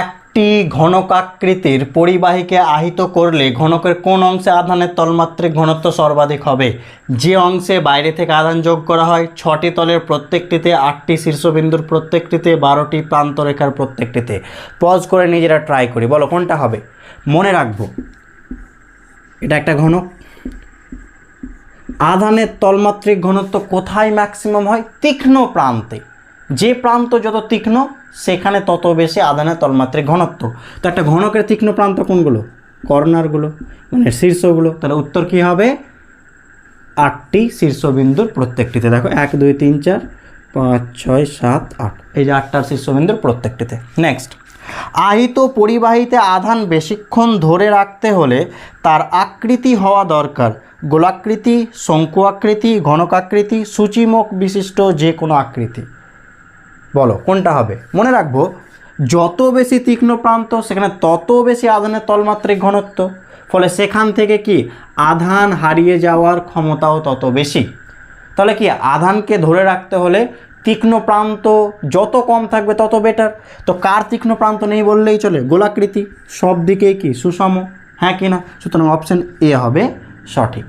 একটি ঘনকাকৃতির পরিবাহীকে আহিত করলে ঘনকের কোন অংশে আধানের তলমাত্রিক ঘনত্ব সর্বাধিক হবে? যে অংশে বাইরে থেকে আধান যোগ করা হয়, 6টি তলের প্রত্যেকটিতে, 8টি শীর্ষবিন্দুর প্রত্যেকটিতে, 12টি প্রান্তরেখার প্রত্যেকটিতে। পজ করে নিজেরা ট্রাই করি, বলো কোনটা হবে? মনে রাখবো এটা একটা ঘনক। আধানের তলমাত্রিক ঘনত্ব কোথায় ম্যাক্সিমাম হয়? তীক্ষ্ণ প্রান্তে। যে প্রান্ত যত তীক্ষ্ণ সেখানে তত বেশি আধানের তলমাত্রিক ঘনত্ব। তো একটা ঘনকের তীক্ষ্ণ প্রান্ত কোনগুলো? কর্নারগুলো, মানে শীর্ষগুলো। তাহলে উত্তর কী হবে? 8টি শীর্ষবিন্দুর প্রত্যেকটিতে। দেখো 1 2 3 4 5 6 7 8, এই যে 8টা শীর্ষবিন্দুর প্রত্যেকটিতে। নেক্সট, আহিত পরিবাহীতে আধান বেশিক্ষণ ধরে রাখতে হলে তার আকৃতি হওয়া দরকার গোলাকৃতি, শঙ্কু আকৃতি, ঘনকাকৃতি, সূচিমুখ বিশিষ্ট যে কোনো আকৃতি। বলো কোনটা হবে? মনে রাখবো যত বেশি তীক্ষ্ণ প্রান্ত সেখানে তত বেশি আধানের তলমাত্রিক ঘনত্ব, ফলে সেখান থেকে কি আধান হারিয়ে যাওয়ার ক্ষমতাও তত বেশি। তাহলে কি আধানকে ধরে রাখতে হলে তীক্ষ্ণ প্রান্ত যত কম থাকবে তত বেটার। তো কার তীক্ষ্ণ প্রান্ত নেই বললেই চলে? গোলাকৃতি, সব দিকেই কি সুষম, হ্যাঁ কি না? সুতরাং অপশন এ হবে সঠিক।